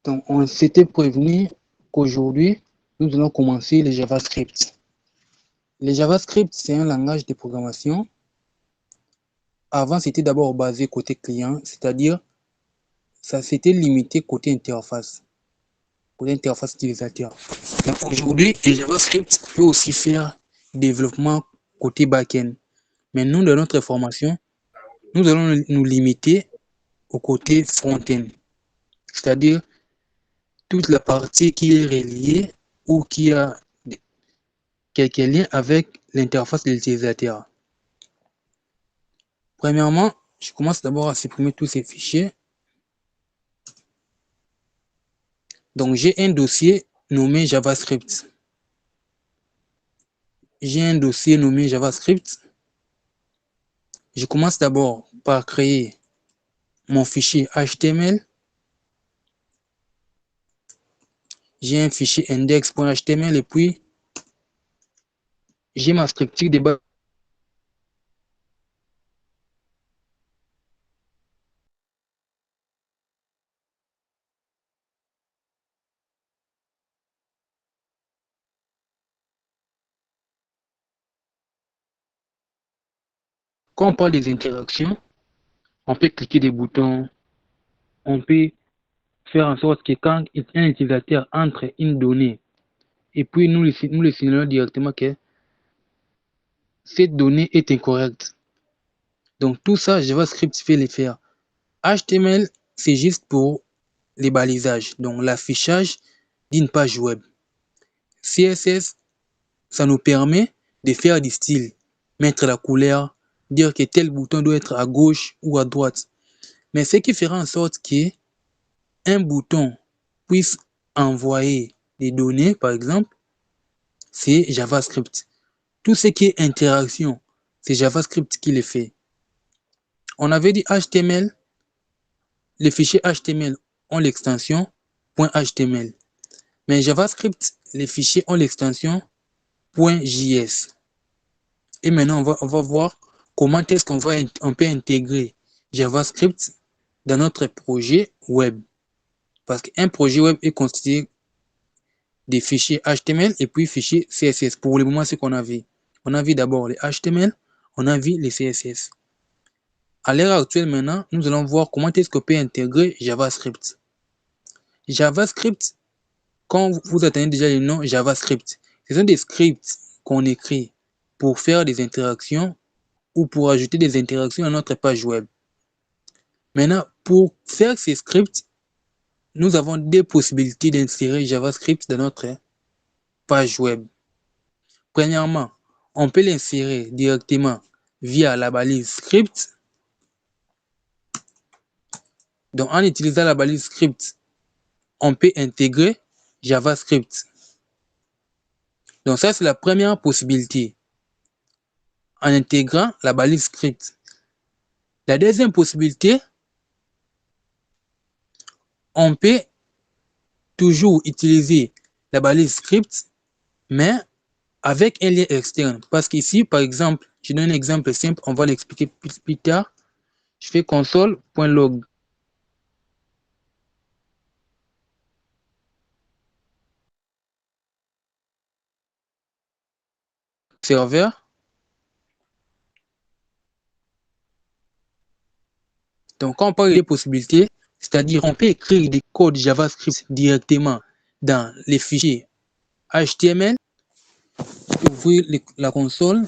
Donc, on s'était prévenu qu'aujourd'hui, nous allons commencer le JavaScript. Le JavaScript, c'est un langage de programmation. Avant, c'était d'abord basé côté client, c'est-à-dire ça s'était limité côté interface utilisateur. Donc aujourd'hui, le JavaScript peut aussi faire développement côté back-end. Mais nous, dans notre formation, nous allons nous limiter au côté front-end, c'est-à-dire toute la partie qui est reliée ou qui a quelques liens avec l'interface de l'utilisateur. Premièrement, je commence d'abord à supprimer tous ces fichiers. Donc, j'ai un dossier nommé JavaScript. J'ai un dossier nommé JavaScript. Je commence d'abord par créer mon fichier HTML. J'ai un fichier index.html et puis j'ai ma structure de base. Quand on parle des interactions, on peut cliquer des boutons, on peut faire en sorte que quand un utilisateur entre une donnée et puis nous le signalons directement que cette donnée est incorrecte. Donc tout ça, JavaScript fait les faire. HTML, c'est juste pour les balisages, donc l'affichage d'une page web. CSS, ça nous permet de faire du style, mettre la couleur, dire que tel bouton doit être à gauche ou à droite. Mais ce qui fera en sorte qu'un bouton puisse envoyer des données, par exemple, c'est JavaScript. Tout ce qui est interaction, c'est JavaScript qui le fait. On avait dit HTML, les fichiers HTML ont l'extension .html. Mais JavaScript, les fichiers ont l'extension .js. Et maintenant, on va voir comment est-ce qu'on peut intégrer JavaScript dans notre projet web. Parce qu'un projet web est constitué des fichiers HTML et puis fichiers CSS. Pour le moment, c'est ce qu'on a vu. On a vu d'abord les HTML, on a vu les CSS. À l'heure actuelle, maintenant, nous allons voir comment est-ce qu'on peut intégrer JavaScript. JavaScript, quand vous attendez déjà le nom JavaScript, ce sont des scripts qu'on écrit pour faire des interactions ou pour ajouter des interactions à notre page web. Maintenant, pour faire ces scripts, nous avons des possibilités d'insérer JavaScript dans notre page web. Premièrement, on peut l'insérer directement via la balise script. Donc, en utilisant la balise script, on peut intégrer JavaScript. Donc, ça, c'est la première possibilité, en intégrant la balise script. La deuxième possibilité, on peut toujours utiliser la balise script, mais avec un lien externe. Parce qu'ici, par exemple, je donne un exemple simple, on va l'expliquer plus tard. Je fais console.log. Serveur. Donc, quand on parle des possibilités, c'est-à-dire on peut écrire des codes JavaScript directement dans les fichiers HTML, ouvrir la console.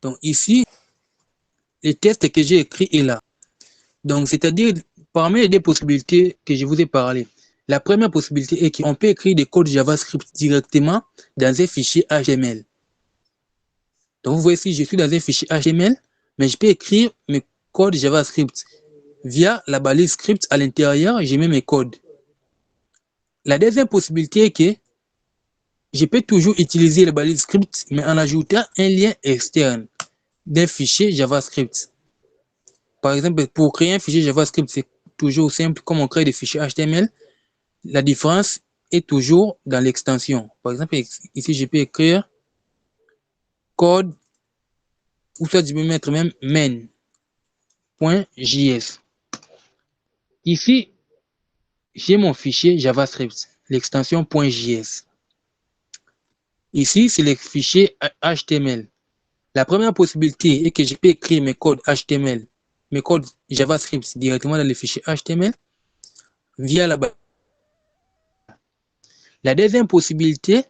Donc ici, le texte que j'ai écrit est là. Donc, c'est-à-dire, parmi les deux possibilités que je vous ai parlé, la première possibilité est qu'on peut écrire des codes JavaScript directement dans un fichier HTML. Donc, vous voyez ici, je suis dans un fichier HTML, mais je peux écrire mes codes JavaScript via la balise script à l'intérieur, j'ai mis mes codes. La deuxième possibilité est que je peux toujours utiliser la balise script, mais en ajoutant un lien externe d'un fichier JavaScript. Par exemple, pour créer un fichier JavaScript, c'est toujours simple, comme on crée des fichiers HTML. La différence est toujours dans l'extension. Par exemple, ici, je peux écrire code, ou soit je peux mettre même main. main.js. Ici, j'ai mon fichier JavaScript, l'extension .js. Ici, c'est le fichier HTML. La première possibilité est que je peux écrire mes codes HTML, mes codes JavaScript directement dans le fichier HTML via la base. La deuxième possibilité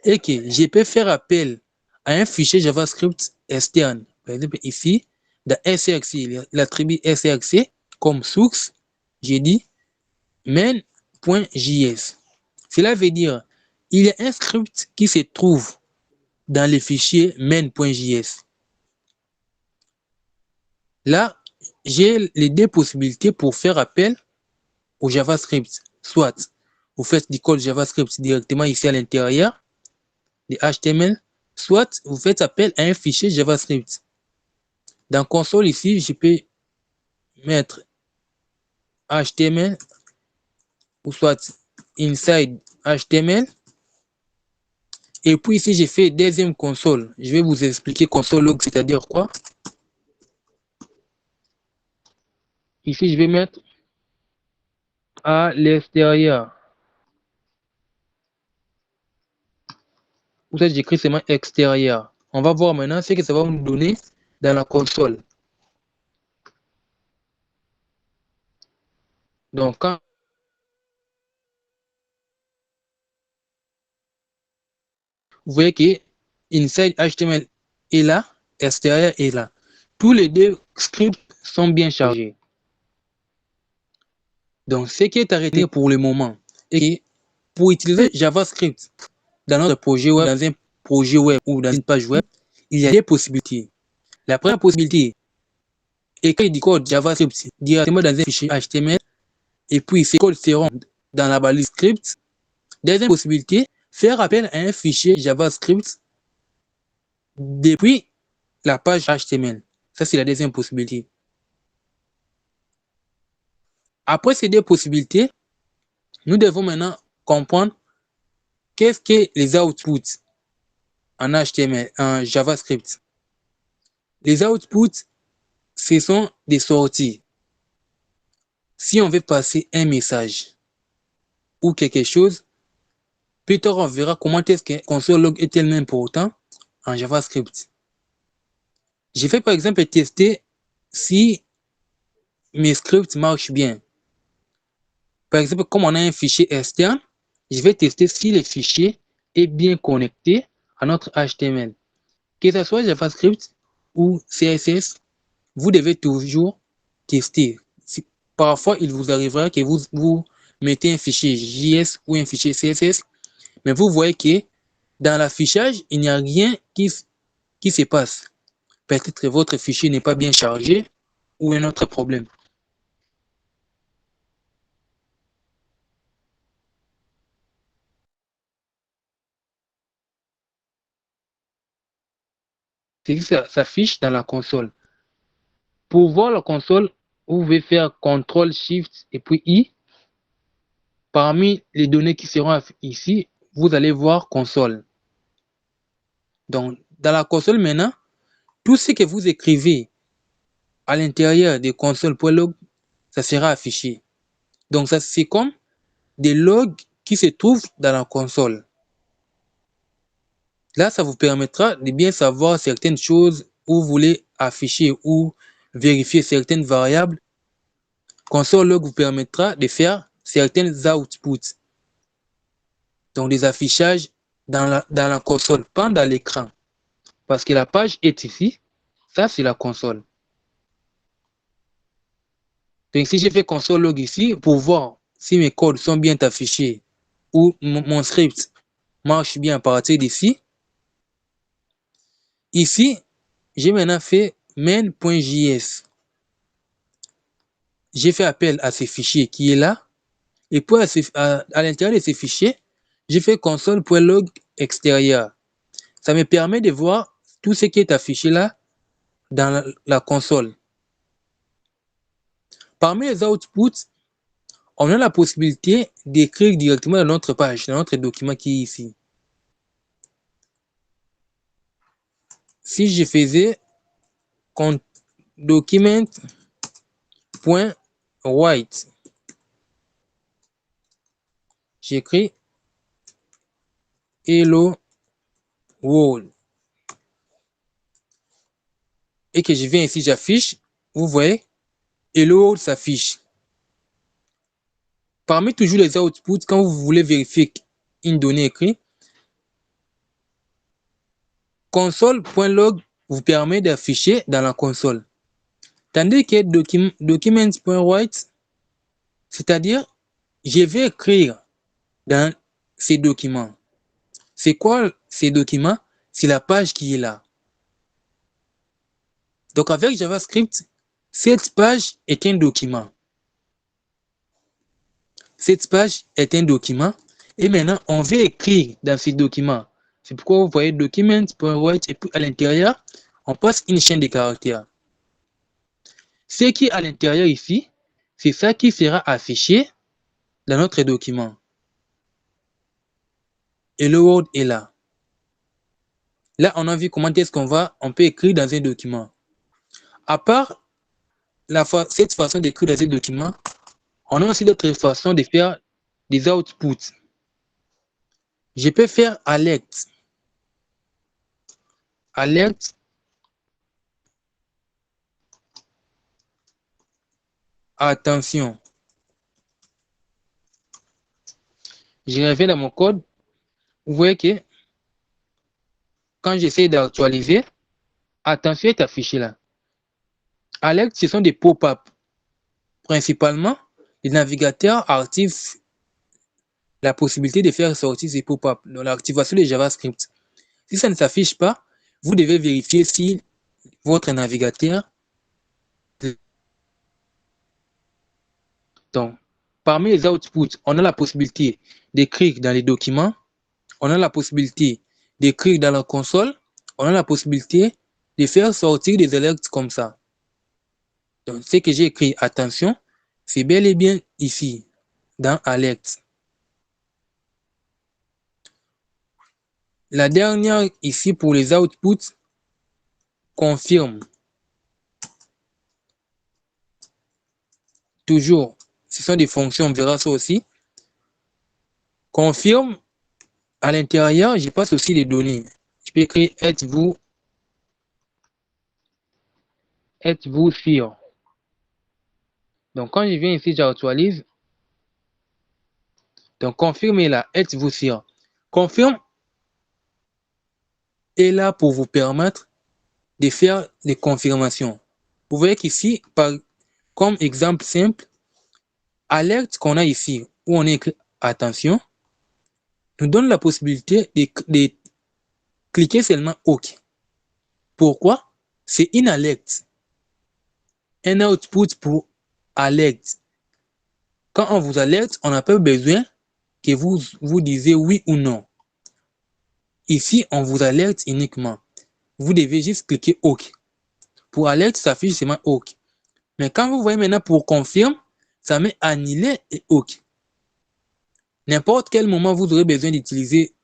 est que je peux faire appel à un fichier JavaScript externe. Par exemple, ici, dans SRC, l'attribut SRC, comme source, j'ai dit main.js. Cela veut dire il y a un script qui se trouve dans le fichier main.js. Là, j'ai les deux possibilités pour faire appel au JavaScript. Soit vous faites du code JavaScript directement ici à l'intérieur de HTML, soit vous faites appel à un fichier JavaScript. Dans console ici, je peux mettre HTML ou soit inside HTML. Et puis ici, j'ai fait deuxième console. Je vais vous expliquer console log, c'est-à-dire quoi. Ici, je vais mettre à l'extérieur. Ou ça, j'écris seulement extérieur. On va voir maintenant ce que ça va nous donner dans la console. Donc, quand vous voyez que inside HTML est là, extérieur est là. Tous les deux scripts sont bien chargés. Donc, ce qui est arrêté pour le moment est que pour utiliser JavaScript dans notre projet web, dans un projet web ou dans une page web, il y a des possibilités. La première possibilité, écrire du code JavaScript directement dans un fichier HTML et puis ces codes seront dans la balise script. Deuxième possibilité, faire appel à un fichier JavaScript depuis la page HTML. Ça, c'est la deuxième possibilité. Après ces deux possibilités, nous devons maintenant comprendre qu'est-ce que les outputs en HTML, en JavaScript. Les outputs, ce sont des sorties. Si on veut passer un message ou quelque chose, plus tard on verra comment est-ce que console log est tellement important en JavaScript. Je vais par exemple tester si mes scripts marchent bien. Par exemple, comme on a un fichier externe, je vais tester si le fichier est bien connecté à notre HTML. Que ce soit JavaScript ou CSS, vous devez toujours tester. Parfois, il vous arrivera que vous mettez un fichier JS ou un fichier CSS, mais vous voyez que dans l'affichage, il n'y a rien qui se passe. Peut-être que votre fichier n'est pas bien chargé ou un autre problème. C'est que ça s'affiche dans la console. Pour voir la console, vous pouvez faire CTRL SHIFT et puis I. Parmi les données qui seront ici, vous allez voir console. Donc, dans la console maintenant, tout ce que vous écrivez à l'intérieur des console.log, ça sera affiché. Donc, ça c'est comme des logs qui se trouvent dans la console. Là, ça vous permettra de bien savoir certaines choses où vous voulez afficher ou vérifier certaines variables. Console log vous permettra de faire certaines outputs. Donc, des affichages dans la console, pas dans l'écran. Parce que la page est ici. Ça, c'est la console. Donc, si je fais console log ici, pour voir si mes codes sont bien affichés ou mon script marche bien à partir d'ici. Ici, j'ai maintenant fait main.js. J'ai fait appel à ce fichier qui est là. Et puis à l'intérieur de ce fichier, j'ai fait console.log extérieur. Ça me permet de voir tout ce qui est affiché là dans la console. Parmi les outputs, on a la possibilité d'écrire directement dans notre page, dans notre document qui est ici. Si je faisais document console.write. J'écris hello world. Et que je viens ici, j'affiche. Vous voyez, hello world s'affiche. Parmi toujours les outputs, quand vous voulez vérifier une donnée écrite, console.log vous permet d'afficher dans la console. Tandis que documents.write, c'est-à-dire, je vais écrire dans ces documents. C'est quoi ces documents? C'est la page qui est là. Donc avec JavaScript, cette page est un document. Cette page est un document. Et maintenant, on veut écrire dans ce document. C'est pourquoi vous voyez documents.write et puis à l'intérieur, on passe une chaîne de caractères. Ce qui est à l'intérieur ici, c'est ça qui sera affiché dans notre document. Et le Word est là. Là, on a vu comment est-ce on peut écrire dans un document. À part cette façon d'écrire dans un document, on a aussi d'autres façons de faire des outputs. Je peux faire alert. Alert. Attention. Je reviens dans mon code. Vous voyez que quand j'essaie d'actualiser, attention est affiché là. Alert, ce sont des pop-up. Principalement, les navigateurs activent la possibilité de faire sortir ces pop-up dans l'activation de JavaScript. Si ça ne s'affiche pas, vous devez vérifier si votre navigateur. Donc, parmi les outputs, on a la possibilité d'écrire dans les documents, on a la possibilité d'écrire dans la console, on a la possibilité de faire sortir des alertes comme ça. Donc, ce que j'ai écrit, attention, c'est bel et bien ici, dans alerte. La dernière ici pour les outputs, confirme. Toujours, ce sont des fonctions, on verra ça aussi. Confirme, à l'intérieur, je passe aussi les données. Je peux écrire êtes-vous sûr. Donc, quand je viens ici, j'actualise. Donc, confirmez là, êtes-vous sûr. Confirme est là pour vous permettre de faire des confirmations. Vous voyez qu'ici, comme exemple simple, alerte qu'on a ici, où on écrit attention, nous donne la possibilité de cliquer seulement OK. Pourquoi? C'est une alerte. Un output pour alerte. Quand on vous alerte, on n'a pas besoin que vous disiez oui ou non. Ici, on vous alerte uniquement. Vous devez juste cliquer OK. Pour alerte, ça affiche seulement OK. Mais quand vous voyez maintenant pour confirme, ça met annuler et OK. N'importe quel moment vous aurez besoin d'utiliser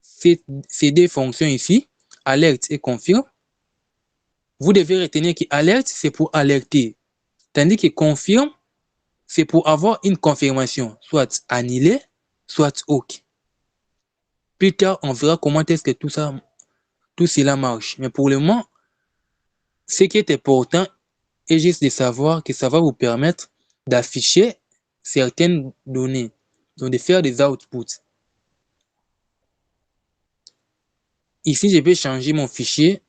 ces deux fonctions ici, alerte et confirme, vous devez retenir que alerte, c'est pour alerter. Tandis que confirme, c'est pour avoir une confirmation, soit annuler, soit OK. Plus tard, on verra comment est-ce que tout cela marche. Mais pour le moment, ce qui est important est juste de savoir que ça va vous permettre d'afficher certaines données, donc de faire des outputs. Ici, je vais changer mon fichier,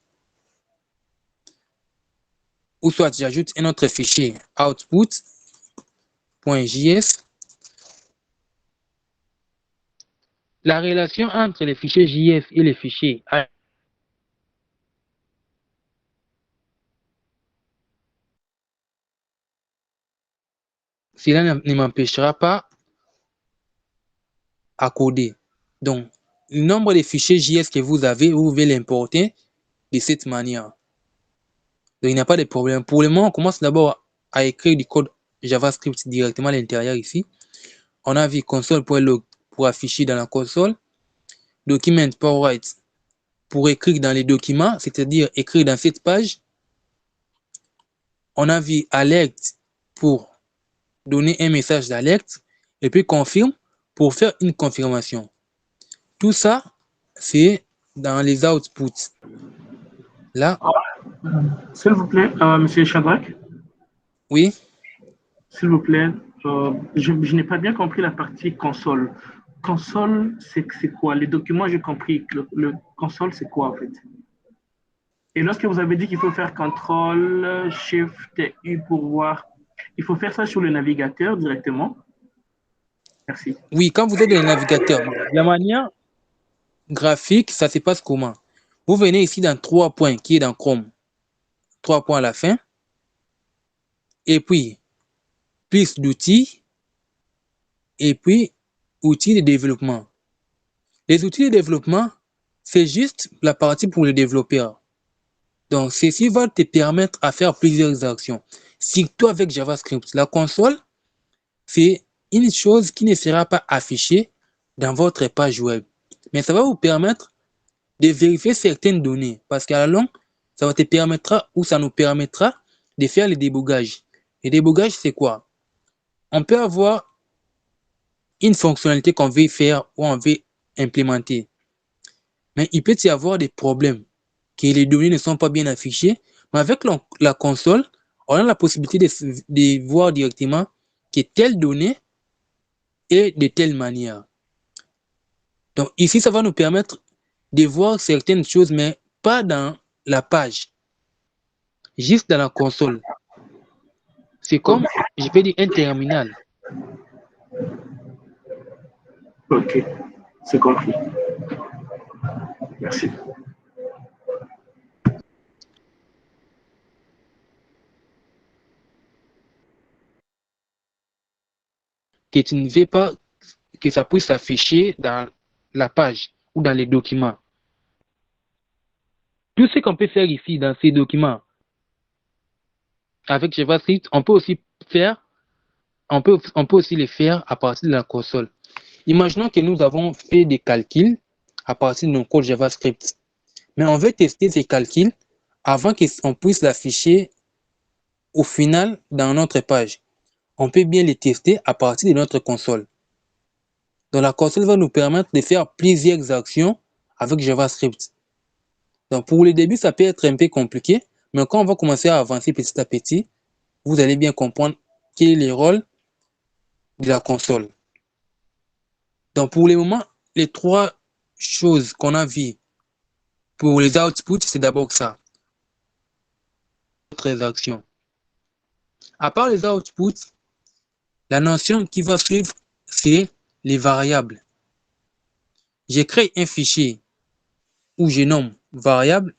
ou soit j'ajoute un autre fichier, output.js. La relation entre les fichiers JS et les fichiers cela ne m'empêchera pas à coder. Donc, le nombre de fichiers JS que vous avez, vous pouvez l'importer de cette manière. Donc, il n'y a pas de problème. Pour le moment, on commence d'abord à écrire du code JavaScript directement à l'intérieur ici. On a vu console.log pour afficher dans la console. Document.write pour écrire dans les documents, c'est-à-dire écrire dans cette page. on a vu alerte pour donner un message d'alerte, et puis confirme pour faire une confirmation. Tout ça, c'est dans les outputs. Là, S'il vous plaît, Monsieur Shadrach, oui, s'il vous plaît, je n'ai pas bien compris la partie console. Console, c'est quoi? Les documents, j'ai compris. Le console, c'est quoi en fait? Et lorsque vous avez dit qu'il faut faire CTRL, SHIFT et U pour voir, il faut faire ça sur le navigateur directement. Merci. oui, quand vous êtes dans le navigateur, la manière graphique, ça se passe comment? Vous venez ici dans 3 points qui est dans Chrome, 3 points à la fin, et puis plus d'outils, et puis outils de développement. Les outils de développement, c'est juste la partie pour les développeurs. Donc, ceci va te permettre à faire plusieurs actions, surtout avec JavaScript. La console, c'est une chose qui ne sera pas affichée dans votre page web. Mais ça va vous permettre de vérifier certaines données parce qu'à la longue, ça va te permettra ou ça nous permettra de faire le débogage. Le débogage, c'est quoi? On peut avoir une fonctionnalité qu'on veut faire ou on veut implémenter. Mais il peut y avoir des problèmes, que les données ne sont pas bien affichées. Mais avec la console, on a la possibilité de voir directement que telle donnée est de telle manière. Donc ici, ça va nous permettre de voir certaines choses, mais pas dans la page, juste dans la console. C'est comme, je vais dire, un terminal. Ok, c'est compris. Merci. Que tu ne veux pas que ça puisse s'afficher dans la page ou dans les documents. Tout ce qu'on peut faire ici dans ces documents, avec JavaScript, on peut aussi les faire à partir de la console. Imaginons que nous avons fait des calculs à partir de nos codes JavaScript. Mais on veut tester ces calculs avant qu'on puisse l'afficher au final dans notre page. On peut bien les tester à partir de notre console. Donc la console va nous permettre de faire plusieurs actions avec JavaScript. Donc pour le début, ça peut être un peu compliqué, mais quand on va commencer à avancer petit à petit, vous allez bien comprendre quel est le rôle de la console. Donc pour le moment, les 3 choses qu'on a vues pour les outputs, c'est d'abord ça. Autres actions. À part les outputs, la notion qui va suivre, c'est les variables. Je crée un fichier où je nomme variable.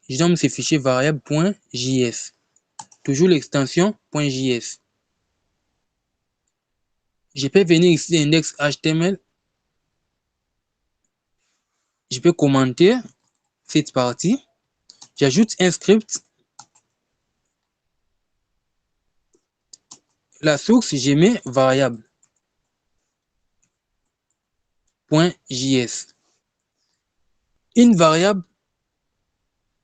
Je nomme ce fichier variable.js. Toujours l'extension .js. Je peux venir ici index HTML. Je peux commenter cette partie. J'ajoute un script. La source, je mets variable.js. Une variable,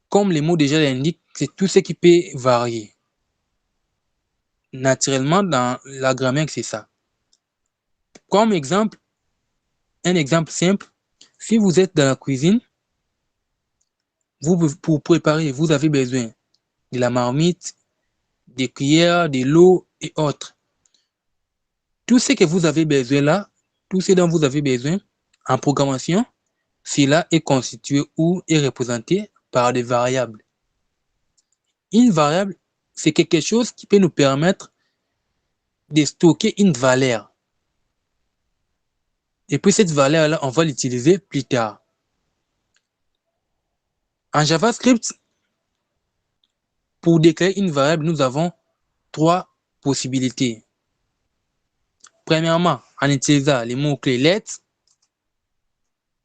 comme les mots déjà l'indiquent, c'est tout ce qui peut varier. Naturellement, dans la grammaire, c'est ça. Comme exemple, un exemple simple, si vous êtes dans la cuisine, pour préparer, vous avez besoin de la marmite, des cuillères, de l'eau et autres. Tout ce que vous avez besoin là, tout ce dont vous avez besoin en programmation, cela est constitué ou est représenté par des variables. Une variable, c'est quelque chose qui peut nous permettre de stocker une valeur. Et puis cette valeur-là, on va l'utiliser plus tard. En JavaScript, pour déclarer une variable, nous avons 3 possibilités. Premièrement, en utilisant les mots-clés let.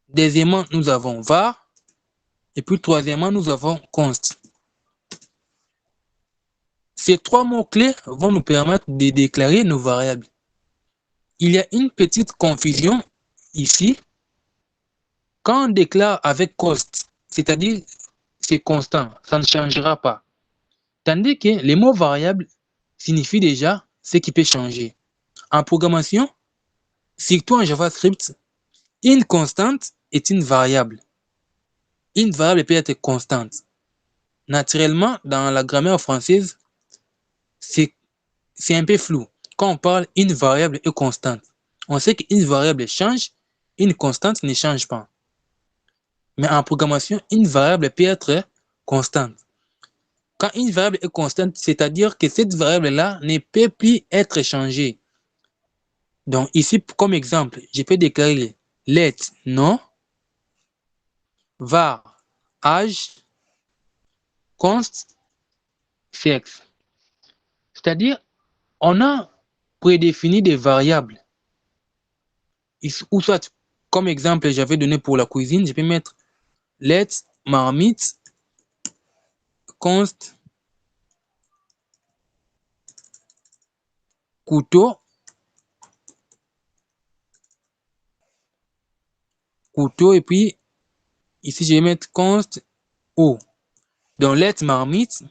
Deuxièmement, nous avons var. Et puis troisièmement, nous avons const. Ces 3 mots-clés vont nous permettre de déclarer nos variables. Il y a une petite confusion ici. Quand on déclare avec const, c'est-à-dire c'est constant, ça ne changera pas. Tandis que les mots variables signifient déjà ce qui peut changer. En programmation, surtout en JavaScript, une constante est une variable. Une variable peut être constante. Naturellement, dans la grammaire française, c'est un peu flou. Quand on parle une variable est constante, on sait qu'une variable change, une constante ne change pas. Mais en programmation, une variable peut être constante. Quand une variable est constante, c'est-à-dire que cette variable-là ne peut plus être changée. Donc ici, comme exemple, je peux déclarer let nom, var âge, const sexe. C'est-à-dire, on a prédéfini des variables. Ou soit, comme exemple, j'avais donné pour la cuisine, je peux mettre let marmite, const couteau, et puis ici, je vais mettre const eau. Donc, let marmite,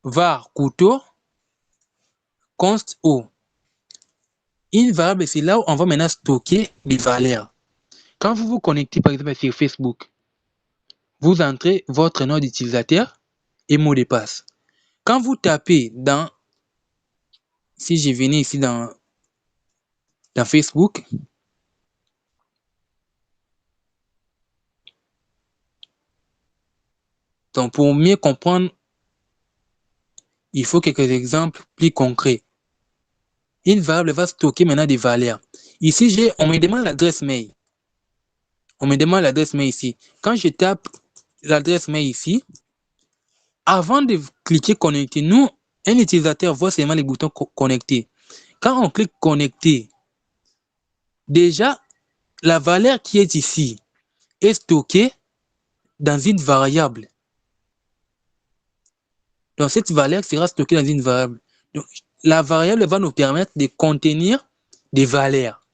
var couteau, const eau. Une variable, c'est là où on va maintenant stocker des valeurs. Quand vous vous connectez, par exemple, sur Facebook, vous entrez votre nom d'utilisateur et mot de passe. Quand vous tapez dans, si je venais ici dans Facebook, donc pour mieux comprendre, il faut quelques exemples plus concrets. Une variable va stocker maintenant des valeurs. Ici, on me demande l'adresse mail. On me demande l'adresse mail ici. Quand je tape l'adresse mail ici, avant de cliquer connecter, nous, un utilisateur voit seulement les boutons connecter. Quand on clique connecter, déjà, la valeur qui est ici est stockée dans une variable. Donc, cette valeur sera stockée dans une variable. Donc, la variable va nous permettre de contenir des valeurs.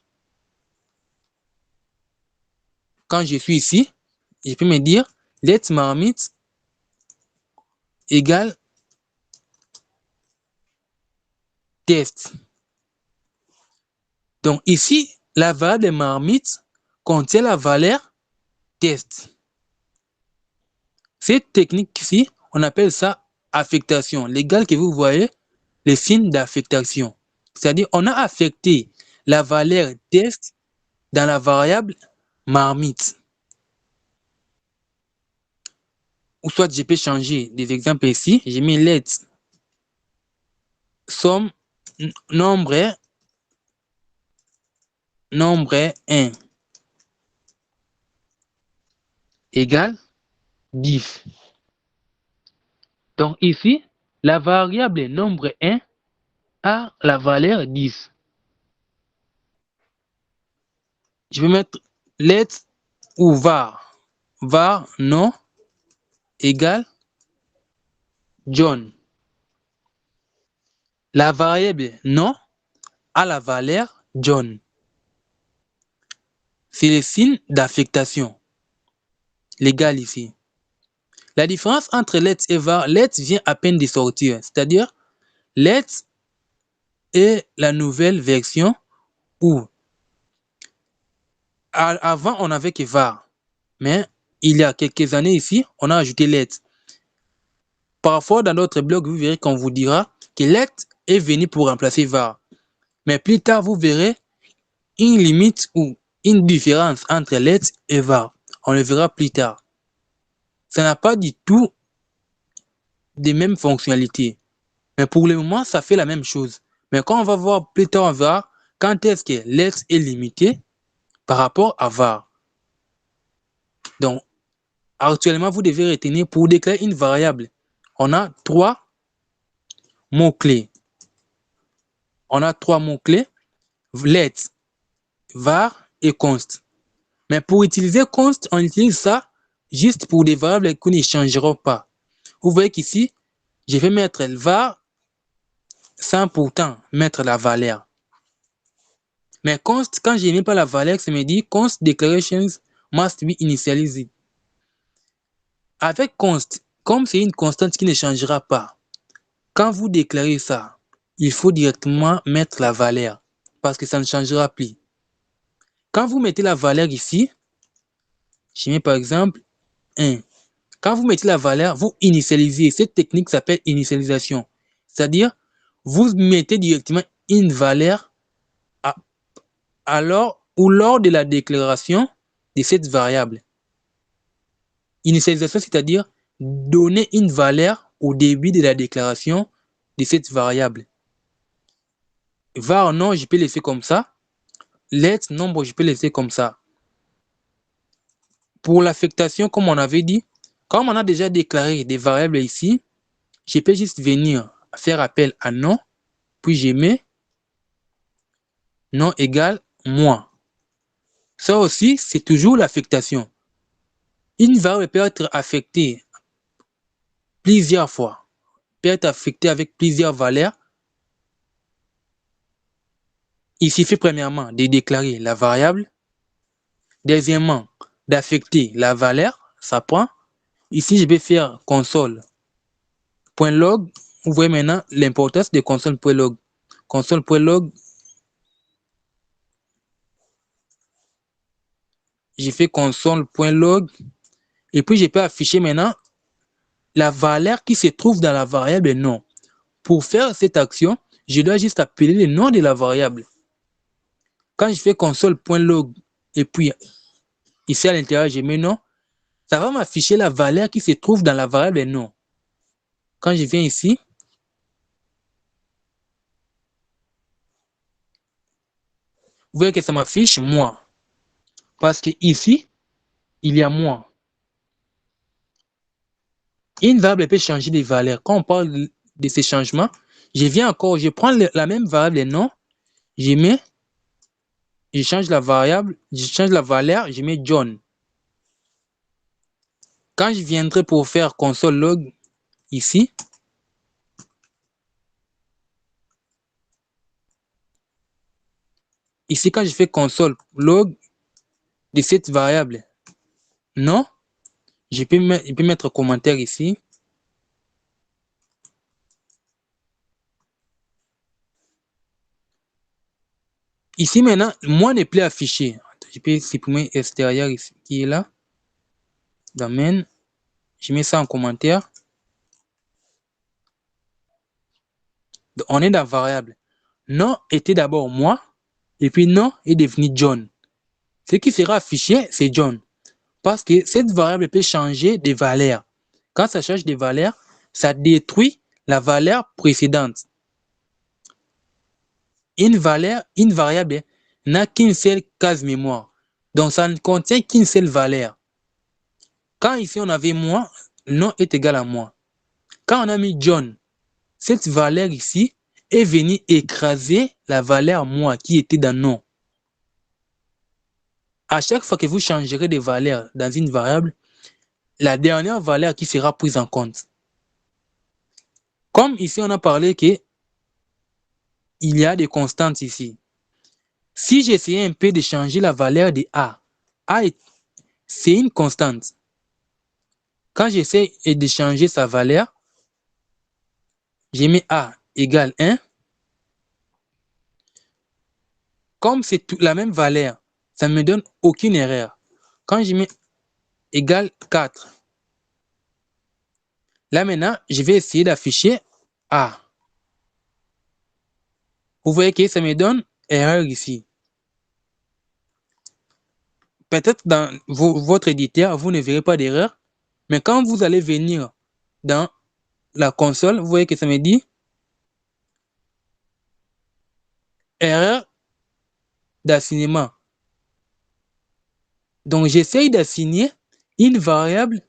Quand je suis ici, je peux me dire let marmite égale test. Donc, ici, la variable marmite contient la valeur test. Cette technique-ci, on appelle ça affectation. L'égal que vous voyez, les signes d'affectation. C'est-à-dire, on a affecté la valeur test dans la variable marmite. Ou soit, je peux changer des exemples ici. J'ai mis let somme nombre 1 égale 10. Donc ici, la variable nombre 1 a la valeur 10. Je vais mettre let ou var. Var nom égale John. La variable nom a la valeur John. C'est le signe d'affectation. L'égal ici. La différence entre let et var, let vient à peine de sortir. C'est-à-dire, let est la nouvelle version où avant on n'avait que var. Mais il y a quelques années ici, on a ajouté let. Parfois, dans d'autres blogs, vous verrez qu'on vous dira que let est venu pour remplacer var. Mais plus tard, vous verrez une limite ou une différence entre let et var. On le verra plus tard. Ça n'a pas du tout des mêmes fonctionnalités. Mais pour le moment, ça fait la même chose. Mais quand on va voir plus tard, on verra quand est-ce que let est limité par rapport à var. Donc, actuellement, vous devez retenir pour déclarer une variable. On a 3 mots-clés. On a 3 mots-clés, let, var et const. Mais pour utiliser const, on utilise ça juste pour des variables qui ne changeront pas. Vous voyez qu'ici, je vais mettre var sans pourtant mettre la valeur. Mais const, quand je n'ai pas la valeur, ça me dit const declarations must be initialized. Avec const, Comme c'est une constante qui ne changera pas, quand vous déclarez ça, il faut directement mettre la valeur parce que ça ne changera plus. Quand vous mettez la valeur ici, je mets par exemple 1. Quand vous mettez la valeur, vous initialisez. Cette technique s'appelle initialisation. C'est-à-dire, vous mettez directement une valeur alors ou lors de la déclaration de cette variable. Initialisation, c'est-à-dire donner une valeur au début de la déclaration de cette variable. Var nom, je peux laisser comme ça. Let nombre, je peux laisser comme ça. Pour l'affectation, comme on avait dit, comme on a déjà déclaré des variables ici, je peux juste venir faire appel à nom, puis je mets nom égale moi. Ça aussi, c'est toujours l'affectation. Une variable peut être affectée plusieurs fois, peut être affectée avec plusieurs valeurs. Il suffit premièrement de déclarer la variable. Deuxièmement, d'affecter la valeur, ça prend. Ici, je vais faire console.log. Vous voyez maintenant l'importance de console.log. Console.log, j'ai fait console.log et puis je peux afficher maintenant la valeur qui se trouve dans la variable nom. Pour faire cette action, je dois juste appeler le nom de la variable. Quand je fais console.log et puis ici à l'intérieur, je mets nom, ça va m'afficher la valeur qui se trouve dans la variable nom. Quand je viens ici, vous voyez que ça m'affiche moi. Parce que ici, il y a moi. Une variable peut changer de valeur. Quand on parle de ces changements, je viens encore, je prends la même variable nom, je mets, je change la variable, je change la valeur, je mets John. Quand je viendrai pour faire console log ici, quand je fais console log de cette variable non, je peux mettre commentaire ici. Ici maintenant, moi n'est plus affiché. Je peux supprimer extérieur ici, qui est là. Domaine. Je mets ça en commentaire. Donc, on est dans la variable. Non était d'abord moi, et puis non est devenu John. Ce qui sera affiché, c'est John. Parce que cette variable peut changer de valeur. Quand ça change de valeur, ça détruit la valeur précédente. Une variable n'a qu'une seule case mémoire. Donc, ça ne contient qu'une seule valeur. Quand ici, on avait moi, nom est égal à moi. Quand on a mis John, cette valeur ici est venue écraser la valeur moi qui était dans nom. À chaque fois que vous changerez de valeur dans une variable, la dernière valeur qui sera prise en compte. Comme ici, on a parlé qu'il y a des constantes ici. Si j'essayais un peu de changer la valeur de A c'est une constante. Quand j'essaie de changer sa valeur, j'ai mis A égale 1. Comme c'est la même valeur, ça ne me donne aucune erreur. Quand je mets égale 4, là maintenant, je vais essayer d'afficher A. Vous voyez que ça me donne erreur ici. Peut-être dans votre éditeur, vous ne verrez pas d'erreur, mais quand vous allez venir dans la console, vous voyez que ça me dit erreur d'assignement. Donc, j'essaye d'assigner une variable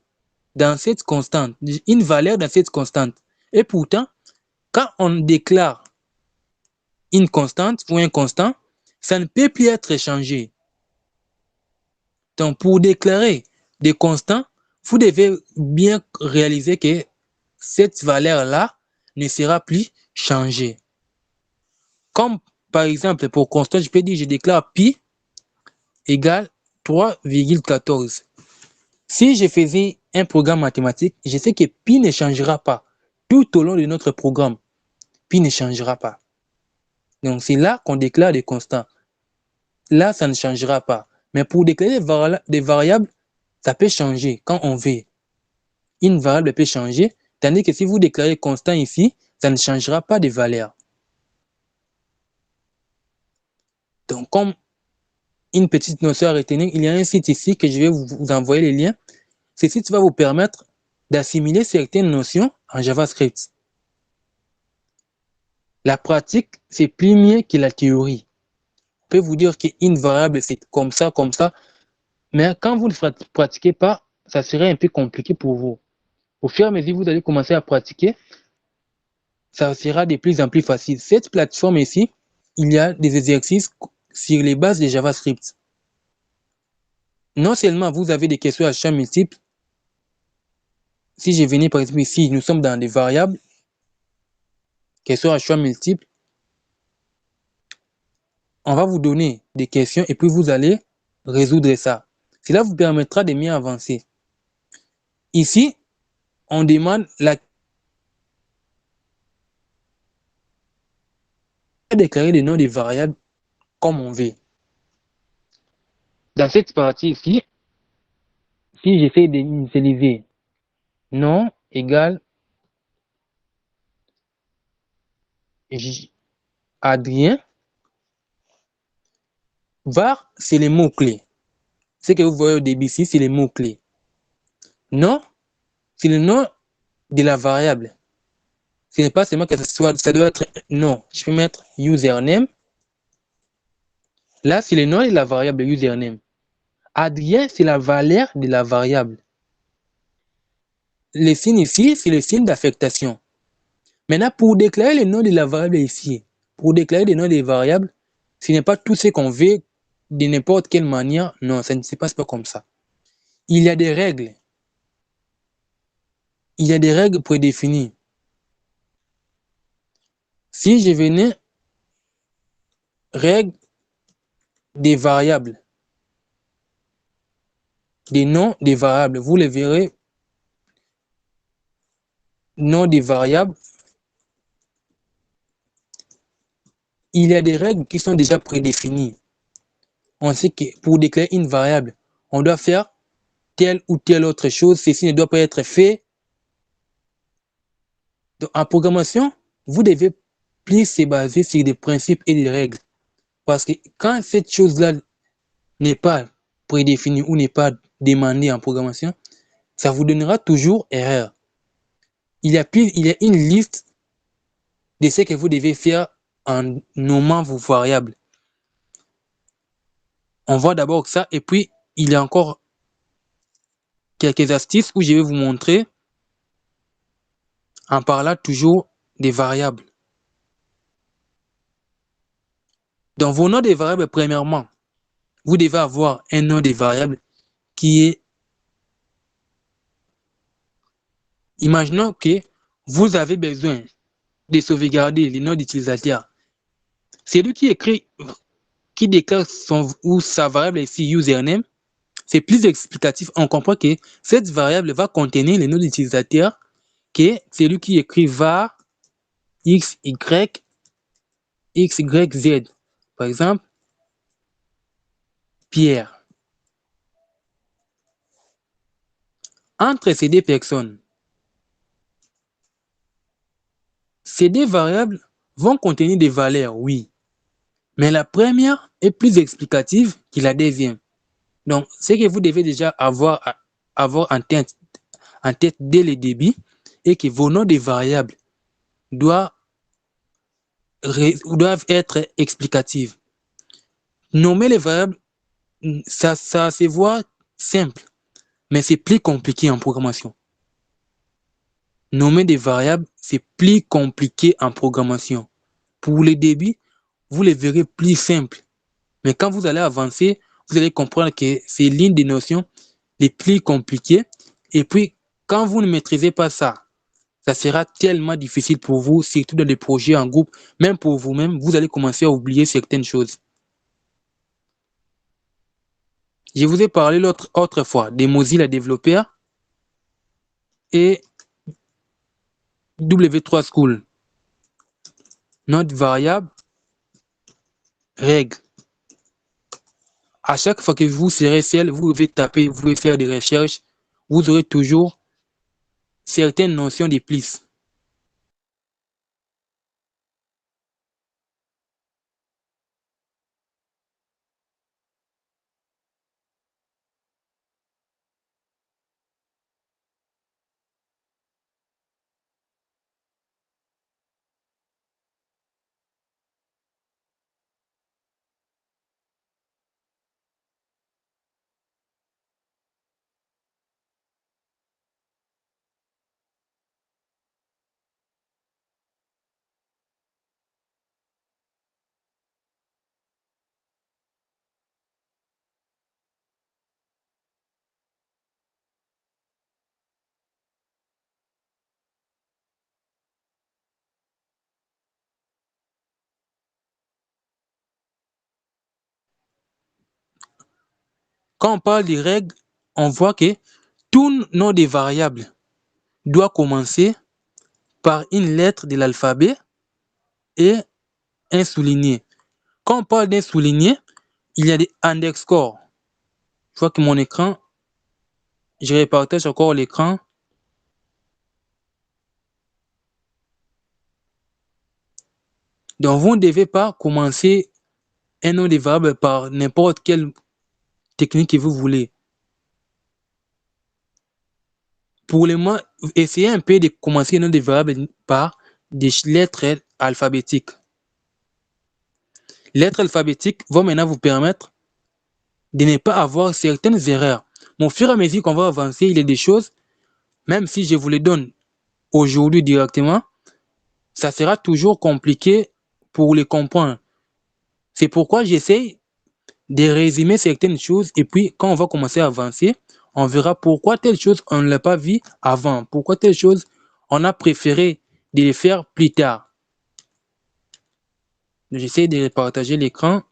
dans cette constante, une valeur dans cette constante. Et pourtant, quand on déclare une constante ou un constant, ça ne peut plus être changé. Donc, pour déclarer des constants, vous devez bien réaliser que cette valeur-là ne sera plus changée. Comme par exemple, pour constant, je peux dire je déclare pi égale 3,14. Si je faisais un programme mathématique, je sais que pi ne changera pas. Tout au long de notre programme, pi ne changera pas. Donc, c'est là qu'on déclare des constants. Là, ça ne changera pas. Mais pour déclarer des variables, ça peut changer quand on veut. Une variable peut changer, tandis que si vous déclarez constant ici, ça ne changera pas de valeur. Donc, comme une petite notion à retenir, il y a un site ici que je vais vous envoyer les liens. Ce site va vous permettre d'assimiler certaines notions en JavaScript. La pratique, c'est plus mieux que la théorie. On peut vous dire qu'une variable, c'est comme ça, mais quand vous ne pratiquez pas, ça serait un peu compliqué pour vous. Au fur et à mesure que vous allez commencer à pratiquer, ça sera de plus en plus facile. Cette plateforme ici, il y a des exercices sur les bases de JavaScript. Non seulement vous avez des questions à champ multiples, si je venais par exemple ici, nous sommes dans des variables, questions à choix multiples, on va vous donner des questions et puis vous allez résoudre ça. Cela vous permettra de mieux avancer. Ici, on demande la déclarer le nom des variables comme on veut. Dans cette partie ici, si j'essaie d'initialiser nom égale Adrien, var, c'est les mots-clés. Ce que vous voyez au début ici, c'est les mots-clés. Nom, c'est le nom de la variable. Ce n'est pas seulement que ça doit être nom. Je peux mettre username. Là, c'est le nom de la variable username. Adrien, c'est la valeur de la variable. Le signe ici, c'est le signe d'affectation. Maintenant, pour déclarer le nom de la variable ici, pour déclarer le nom des variables, ce n'est pas tout ce qu'on veut de n'importe quelle manière. Non, ça ne se passe pas comme ça. Il y a des règles. Il y a des règles prédéfinies. Si je venais règles des variables, des noms des variables, vous les verrez, nom des variables, il y a des règles qui sont déjà prédéfinies. On sait que pour déclarer une variable, on doit faire telle ou telle autre chose. Ceci ne doit pas être fait. Donc, en programmation, vous devez plus se baser sur des principes et des règles. Parce que quand cette chose-là n'est pas prédéfinie ou n'est pas demandée en programmation, ça vous donnera toujours erreur. Il y a une liste de ce que vous devez faire en nommant vos variables. On voit d'abord ça et puis il y a encore quelques astuces où je vais vous montrer en parlant toujours des variables. Dans vos noms des variables, premièrement, vous devez avoir un nom des variables qui est... Imaginons que vous avez besoin de sauvegarder les noms d'utilisateurs. C'est lui qui écrit, qui déclare son ou sa variable ici username. C'est plus explicatif. On comprend que cette variable va contenir les noms d'utilisateurs, que c'est lui qui écrit var x, y, x, y, z. Par exemple, Pierre. Entre ces deux personnes, ces deux variables vont contenir des valeurs, oui. Mais la première est plus explicative que la deuxième. Donc, ce que vous devez déjà avoir en tête dès le début est que vos noms de variables doivent être explicatifs. Nommer les variables, ça se voit simple, mais c'est plus compliqué en programmation. Nommer des variables, c'est plus compliqué en programmation. Pour le début, vous les verrez plus simples. Mais quand vous allez avancer, vous allez comprendre que c'est l'une des notions les plus compliquées. Et puis, quand vous ne maîtrisez pas ça, ça sera tellement difficile pour vous, surtout dans des projets en groupe, même pour vous-même, vous allez commencer à oublier certaines choses. Je vous ai parlé l'autre fois des Mozilla Developer et W3 School. Notre variable, règle. À chaque fois que vous serez seul, vous devez taper, vous devez faire des recherches, vous aurez toujours certaines notions de plus. Quand on parle des règles, on voit que tout nom des variables doit commencer par une lettre de l'alphabet et un souligné. Quand on parle d'un souligné, il y a des underscores. Je vois que mon écran, je repartage encore l'écran. Donc, vous ne devez pas commencer un nom de variable par n'importe quelle technique que vous voulez. Pour le moment, essayez un peu de commencer un nom de variable par des lettres alphabétiques. Les lettres alphabétiques vont maintenant vous permettre de ne pas avoir certaines erreurs. Mais au fur et à mesure qu'on va avancer, il y a des choses, même si je vous les donne aujourd'hui directement, ça sera toujours compliqué pour les comprendre. C'est pourquoi j'essaie de résumer certaines choses et puis quand on va commencer à avancer, on verra pourquoi telle chose on ne l'a pas vu avant, pourquoi telle chose on a préféré de les faire plus tard. J'essaie de partager l'écran.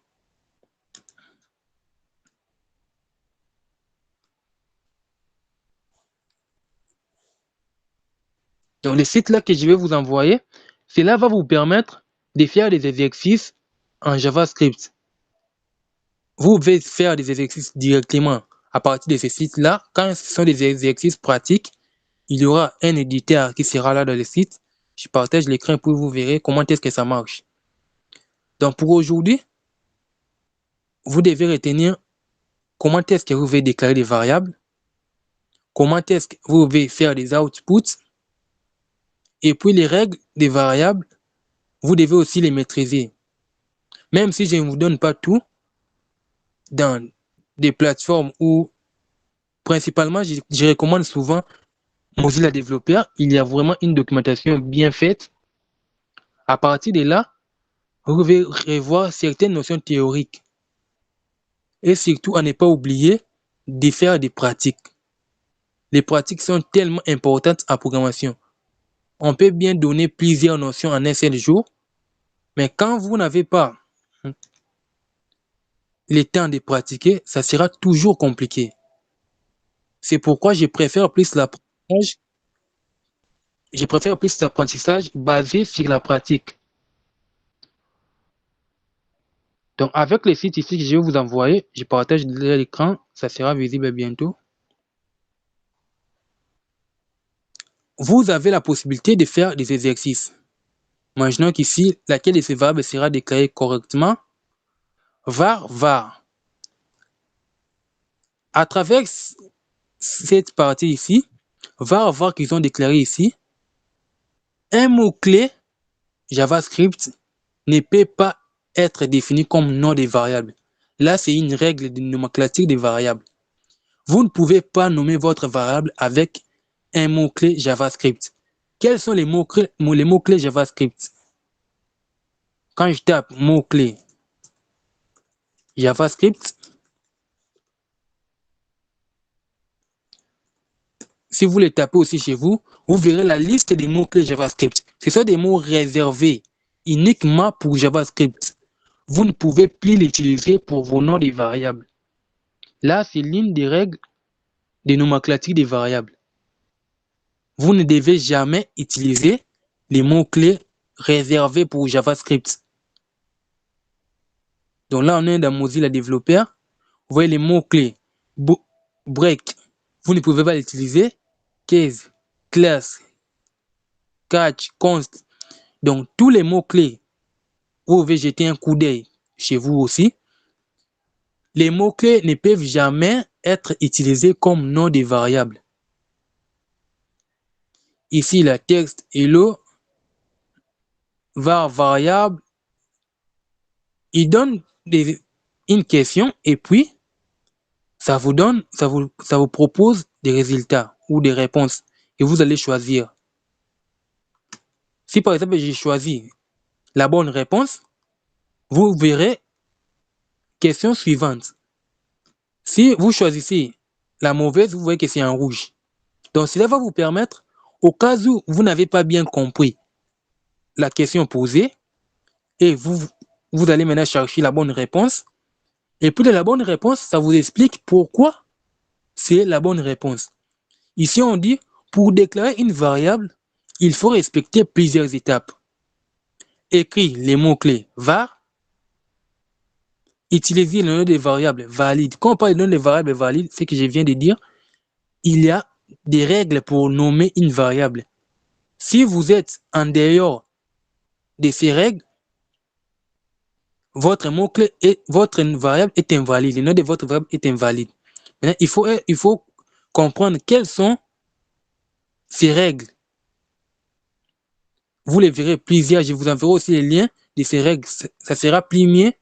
Donc le site là que je vais vous envoyer, cela va vous permettre de faire des exercices en JavaScript. Vous pouvez faire des exercices directement à partir de ce site-là. Quand ce sont des exercices pratiques, il y aura un éditeur qui sera là dans le site. Je partage l'écran pour vous verrez comment est-ce que ça marche. Donc pour aujourd'hui, vous devez retenir comment est-ce que vous devez déclarer des variables, comment est-ce que vous devez faire des outputs, et puis les règles des variables, vous devez aussi les maîtriser. Même si je ne vous donne pas tout, dans des plateformes où principalement je recommande souvent Mozilla Developer, il y a vraiment une documentation bien faite. À partir de là, vous pouvez revoir certaines notions théoriques. Et surtout, à ne pas oublier de faire des pratiques. Les pratiques sont tellement importantes en programmation. On peut bien donner plusieurs notions en un seul jour, mais quand vous n'avez pas le temps de pratiquer, ça sera toujours compliqué. C'est pourquoi je préfère plus l'apprentissage basé sur la pratique. Donc, avec les sites ici que je vais vous envoyer, je partage l'écran, ça sera visible bientôt. Vous avez la possibilité de faire des exercices. Imaginons qu'ici, laquelle de ces variables sera déclarée correctement. var. À travers cette partie ici, var qu'ils ont déclaré ici, un mot-clé JavaScript ne peut pas être défini comme nom de variable. Là, c'est une règle de nomenclature des variables. Vous ne pouvez pas nommer votre variable avec un mot-clé JavaScript. Quels sont les mots-clés JavaScript? Quand je tape mot-clé JavaScript, si vous les tapez aussi chez vous, vous verrez la liste des mots-clés JavaScript. Ce sont des mots réservés uniquement pour JavaScript. Vous ne pouvez plus l'utiliser pour vos noms de variables. Là, c'est l'une des règles de nomenclature des variables. Vous ne devez jamais utiliser les mots-clés réservés pour JavaScript. Donc là, on est dans Mozilla Developer. Vous voyez les mots-clés break. Vous ne pouvez pas l'utiliser. Case, class, catch, const. Donc, tous les mots-clés, vous pouvez jeter un coup d'œil chez vous aussi. Les mots-clés ne peuvent jamais être utilisés comme nom de variable. Ici, le texte hello var variable. Il donne une question et puis ça vous propose des résultats ou des réponses et vous allez choisir. Si par exemple j'ai choisi la bonne réponse, vous verrez question suivante. Si vous choisissez la mauvaise, vous voyez que c'est en rouge. Donc cela va vous permettre, au cas où vous n'avez pas bien compris la question posée, et vous allez maintenant chercher la bonne réponse. Et puis de la bonne réponse, ça vous explique pourquoi c'est la bonne réponse. Ici, on dit, pour déclarer une variable, il faut respecter plusieurs étapes. Écrire les mots-clés var, utiliser le nom des variables valides. Quand on parle de nom des variables valides, c'est que je viens de dire, il y a des règles pour nommer une variable. Si vous êtes en dehors de ces règles, votre mot-clé et votre variable est invalide. Le nom de votre variable est invalide. Maintenant, il faut comprendre quelles sont ces règles. Vous les verrez plusieurs. Je vous enverrai aussi les liens de ces règles. Ça sera plus mieux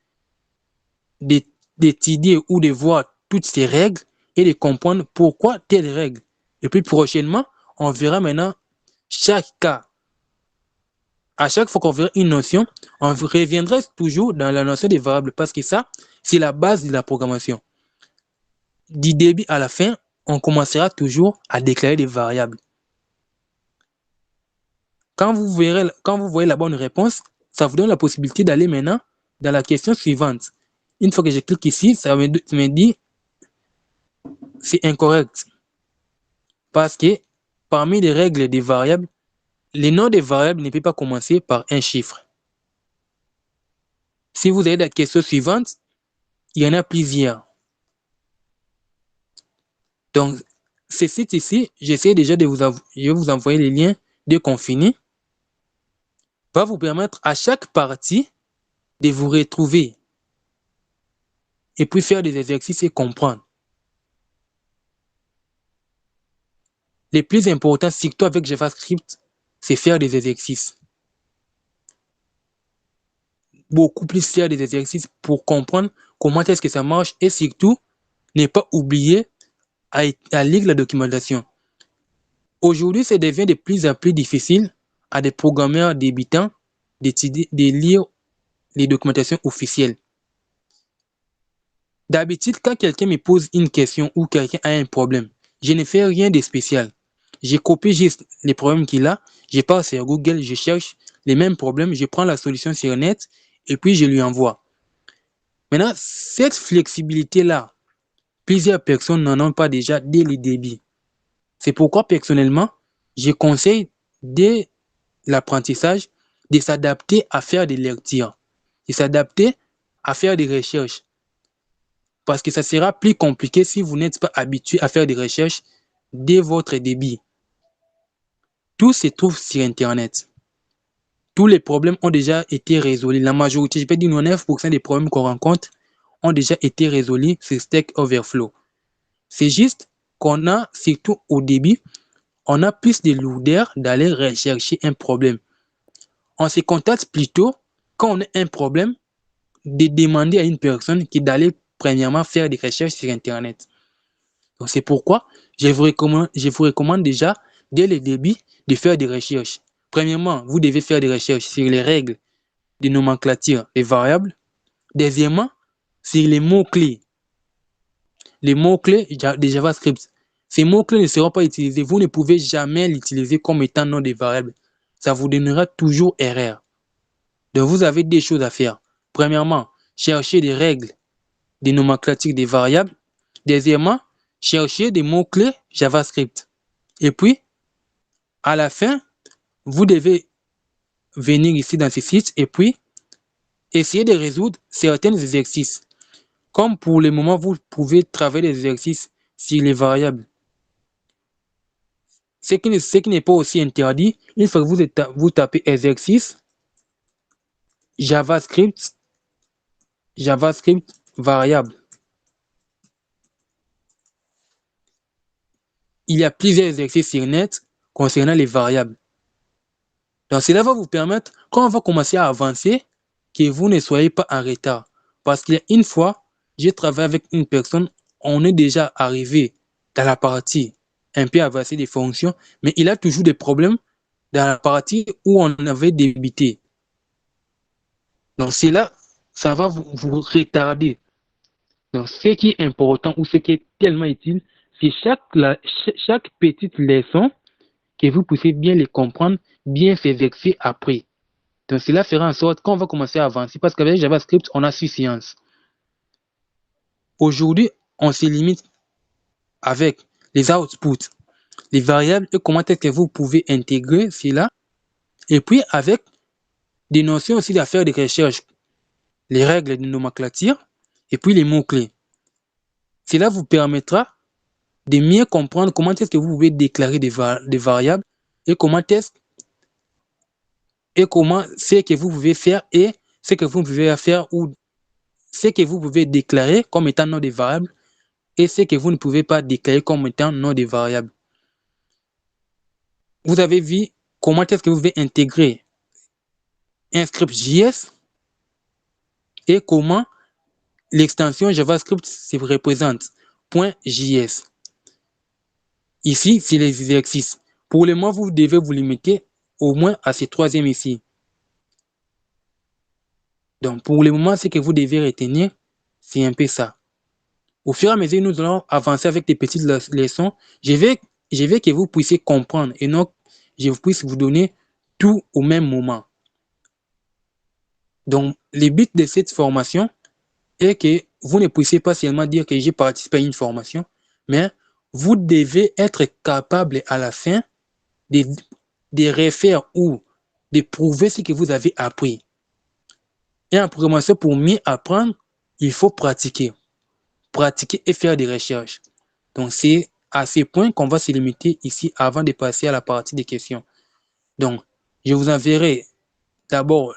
d'étudier ou de voir toutes ces règles et de comprendre pourquoi telle règle. Et puis prochainement, on verra maintenant chaque cas. À chaque fois qu'on verra une notion, on reviendra toujours dans la notion des variables parce que ça, c'est la base de la programmation. Du début à la fin, on commencera toujours à déclarer des variables. Quand vous voyez la bonne réponse, ça vous donne la possibilité d'aller maintenant dans la question suivante. Une fois que je clique ici, ça me dit c'est incorrect. Parce que parmi les règles des variables, les noms des variables ne peuvent pas commencer par un chiffre. Si vous avez la question suivante, il y en a plusieurs. Donc, ce site ici, j'essaie déjà de vous envoyer les liens dès qu'on finit. Va vous permettre à chaque partie de vous retrouver et puis faire des exercices et comprendre. Les plus importants, surtout avec JavaScript, c'est faire des exercices. Beaucoup plus faire des exercices pour comprendre comment est-ce que ça marche et surtout, ne pas oublier à lire la documentation. Aujourd'hui, ça devient de plus en plus difficile à des programmeurs débutants de lire les documentations officielles. D'habitude, quand quelqu'un me pose une question ou quelqu'un a un problème, je ne fais rien de spécial. Je copie juste les problèmes qu'il a, je pars sur Google, je cherche les mêmes problèmes, je prends la solution sur Net et puis je lui envoie. Maintenant, cette flexibilité-là, plusieurs personnes n'en ont pas déjà dès le début. C'est pourquoi, personnellement, je conseille dès l'apprentissage de s'adapter à faire des lectures, de s'adapter à faire des recherches. Parce que ça sera plus compliqué si vous n'êtes pas habitué à faire des recherches dès votre début. Tout se trouve sur Internet. Tous les problèmes ont déjà été résolus. La majorité, je peux dire 99% des problèmes qu'on rencontre ont déjà été résolus sur Stack Overflow. C'est juste qu'on a, surtout au début, on a plus de lourdeur d'aller rechercher un problème. On se contacte plutôt, quand on a un problème, de demander à une personne qui d'aller premièrement faire des recherches sur Internet. Donc c'est pourquoi je vous recommande déjà, dès le début, de faire des recherches. Premièrement, vous devez faire des recherches sur les règles de nomenclature des variables. Deuxièmement, sur les mots-clés. Les mots-clés de JavaScript. Ces mots-clés ne seront pas utilisés. Vous ne pouvez jamais l'utiliser comme étant nom de variable. Ça vous donnera toujours erreur. Donc, vous avez des choses à faire. Premièrement, chercher des règles de nomenclature des variables. Deuxièmement, cherchez des mots-clés JavaScript. Et puis, à la fin, vous devez venir ici dans ce site et puis essayer de résoudre certains exercices. Comme pour le moment, vous pouvez travailler des exercices sur les variables. Ce qui n'est pas aussi interdit, il faut que vous tapez exercice, JavaScript variable. Il y a plusieurs exercices sur net concernant les variables. Donc, cela va vous permettre, quand on va commencer à avancer, que vous ne soyez pas en retard. Parce qu'il y a une fois, j'ai travaillé avec une personne, on est déjà arrivé dans la partie un peu avancée des fonctions, mais il a toujours des problèmes dans la partie où on avait débuté. Donc, cela, ça va vous retarder. Donc, ce qui est important ou ce qui est tellement utile, c'est chaque petite leçon que vous puissiez bien les comprendre, bien s'exercer après. Donc, cela fera en sorte qu'on va commencer à avancer parce qu'avec JavaScript, on a suffisance. Aujourd'hui, on se limite avec les outputs, les variables et comment est-ce que vous pouvez intégrer cela. Et puis, avec des notions aussi d'affaires de recherche, les règles de nomenclature et puis les mots-clés. Cela vous permettra de mieux comprendre comment est-ce que vous pouvez déclarer des variables et comment ce que vous pouvez faire et ce que vous pouvez faire ou ce que vous pouvez déclarer comme étant nom de variable et ce que vous ne pouvez pas déclarer comme étant nom de variable. Vous avez vu comment est-ce que vous pouvez intégrer un script JS et comment l'extension JavaScript se représente. .js. Ici, c'est les exercices. Pour le moment, vous devez vous limiter au moins à ce troisième ici. Donc, pour le moment, ce que vous devez retenir, c'est un peu ça. Au fur et à mesure, nous allons avancer avec des petites leçons. Je veux que vous puissiez comprendre et non je puisse vous donner tout au même moment. Donc, le but de cette formation est que vous ne puissiez pas seulement dire que j'ai participé à une formation, mais vous devez être capable à la fin de refaire ou de prouver ce que vous avez appris. Et en programmation, pour mieux apprendre, il faut pratiquer. Pratiquer et faire des recherches. Donc, c'est à ces points qu'on va se limiter ici avant de passer à la partie des questions. Donc, je vous enverrai d'abord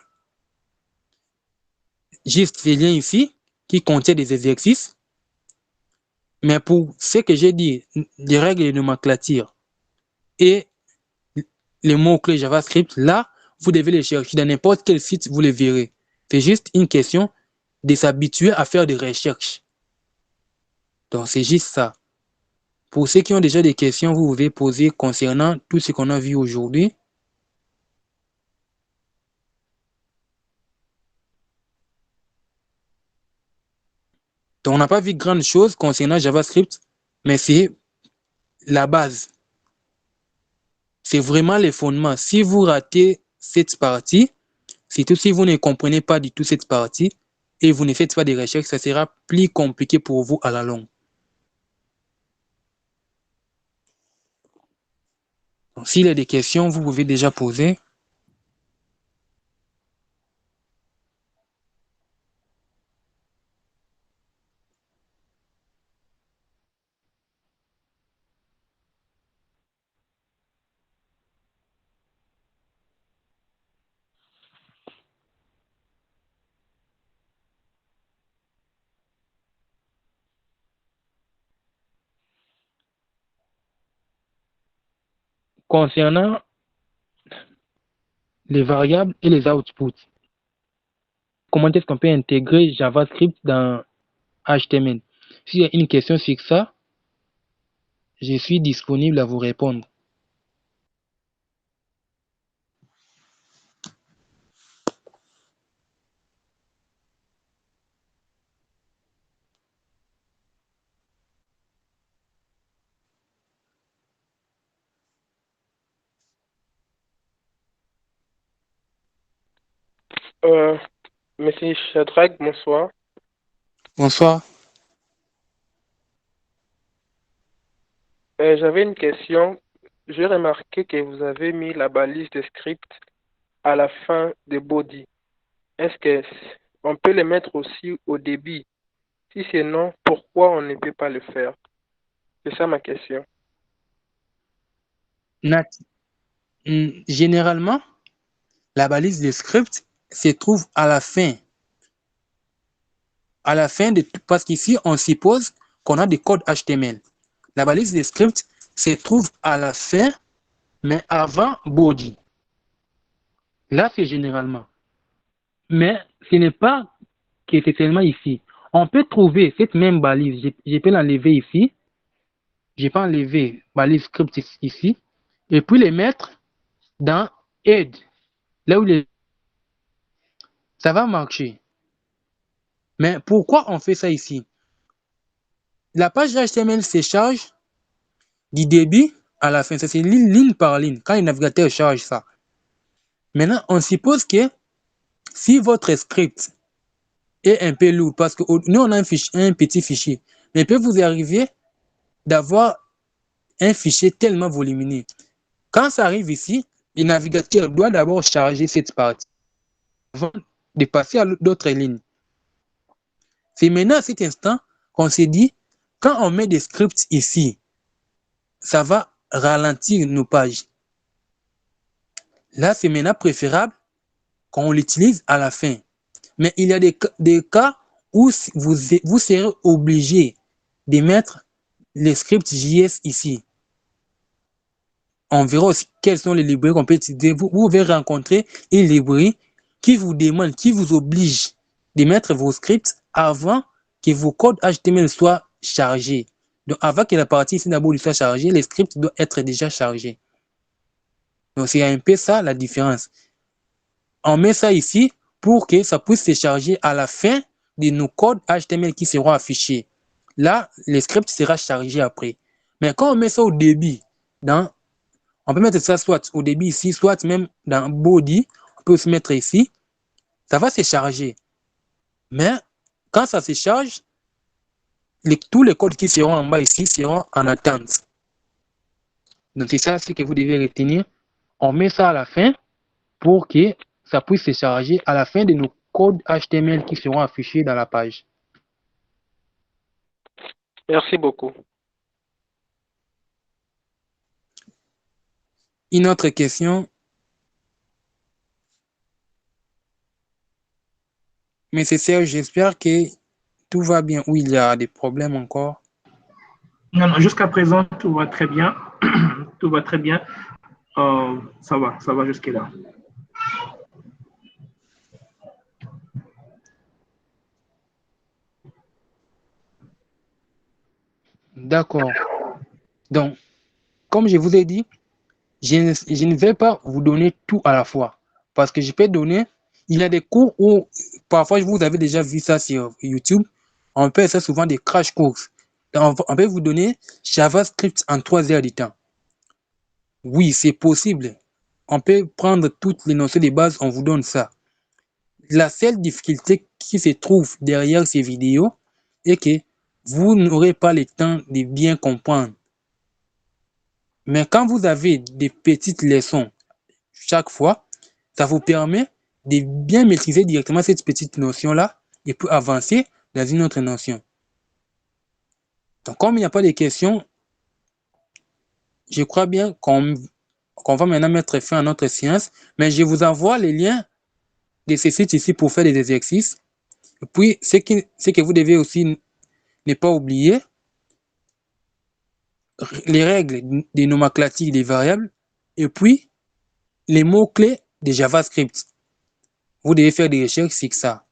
juste ces liens ici qui contiennent des exercices. Mais pour ce que j'ai dit, les règles de nomenclature et les mots-clés JavaScript, là, vous devez les chercher dans n'importe quel site, vous les verrez. C'est juste une question de s'habituer à faire des recherches. Donc, c'est juste ça. Pour ceux qui ont déjà des questions, vous pouvez poser concernant tout ce qu'on a vu aujourd'hui. Donc, on n'a pas vu grande chose concernant JavaScript, mais c'est la base. C'est vraiment les fondements. Si vous ratez cette partie, surtout si vous ne comprenez pas du tout cette partie et vous ne faites pas de recherches, ça sera plus compliqué pour vous à la longue. Donc, s'il y a des questions, vous pouvez déjà poser. Concernant les variables et les outputs, comment est-ce qu'on peut intégrer JavaScript dans HTML? S'il y a une question sur ça, je suis disponible à vous répondre. Monsieur Shadrach, bonsoir. Bonsoir. J'avais une question. J'ai remarqué que vous avez mis la balise de script à la fin de body. Est-ce que on peut les mettre aussi au début? Si c'est non, pourquoi on ne peut pas le faire? C'est ça ma question. Nat- Généralement, la balise de script se trouve à la fin. À la fin de tout, parce qu'ici, on suppose qu'on a des codes HTML. La balise de script se trouve à la fin, mais avant body. Là, c'est généralement. Mais ce n'est pas que c'est seulement ici. On peut trouver cette même balise. Je peux l'enlever ici. Je peux enlever balise script ici. Et puis les mettre dans Aide. Là où ça va marcher. Mais pourquoi on fait ça ici? La page HTML se charge du début à la fin. Ça, c'est ligne par ligne. Quand le navigateur charge ça. Maintenant, on suppose que si votre script est un peu lourd, parce que nous, on a un petit fichier, mais il peut vous arriver d'avoir un fichier tellement volumineux. Quand ça arrive ici, le navigateur doit d'abord charger cette partie avant de passer à d'autres lignes. C'est maintenant à cet instant qu'on s'est dit, quand on met des scripts ici, ça va ralentir nos pages. Là, c'est maintenant préférable qu'on l'utilise à la fin. Mais il y a des cas où vous serez obligé de mettre les scripts JS ici. On verra aussi quelles sont les librairies qu'on peut utiliser. Vous allez rencontrer une librairie qui vous demande, qui vous oblige de mettre vos scripts avant que vos codes HTML soient chargés. Donc, avant que la partie ici d'abord soit chargée, les scripts doivent être déjà chargés. Donc, c'est un peu ça la différence. On met ça ici pour que ça puisse se charger à la fin de nos codes HTML qui seront affichés. Là, le script sera chargé après. Mais quand on met ça au début, on peut mettre ça soit au début ici, soit même dans body, on peut aussi mettre ici. Ça va se charger. Mais quand ça se charge, tous les codes qui seront en bas ici seront en attente. Donc c'est ça ce que vous devez retenir. On met ça à la fin pour que ça puisse se charger à la fin de nos codes HTML qui seront affichés dans la page. Merci beaucoup. Une autre question. Mais c'est Serge, j'espère que tout va bien. Ou il y a des problèmes encore? Non, non, jusqu'à présent, tout va très bien. Tout va très bien. Ça va jusque-là. D'accord. Donc, comme je vous ai dit, je ne vais pas vous donner tout à la fois. Parce que je peux donner, il y a des cours où, parfois vous avez déjà vu ça sur YouTube, on fait ça souvent des crash courses. On peut vous donner JavaScript en 3 heures de temps. Oui, c'est possible. On peut prendre toutes les notions de base, on vous donne ça. La seule difficulté qui se trouve derrière ces vidéos est que vous n'aurez pas le temps de bien comprendre. Mais quand vous avez des petites leçons chaque fois, ça vous permet de bien maîtriser directement cette petite notion-là et puis avancer dans une autre notion. Donc, comme il n'y a pas de questions, je crois bien qu'on va maintenant mettre fin à notre séance, mais je vous envoie les liens de ces sites ici pour faire des exercices. Et puis, ce que vous devez aussi ne pas oublier, les règles de nomenclature des variables et puis les mots-clés de JavaScript. Vous devez faire des recherches sur ça.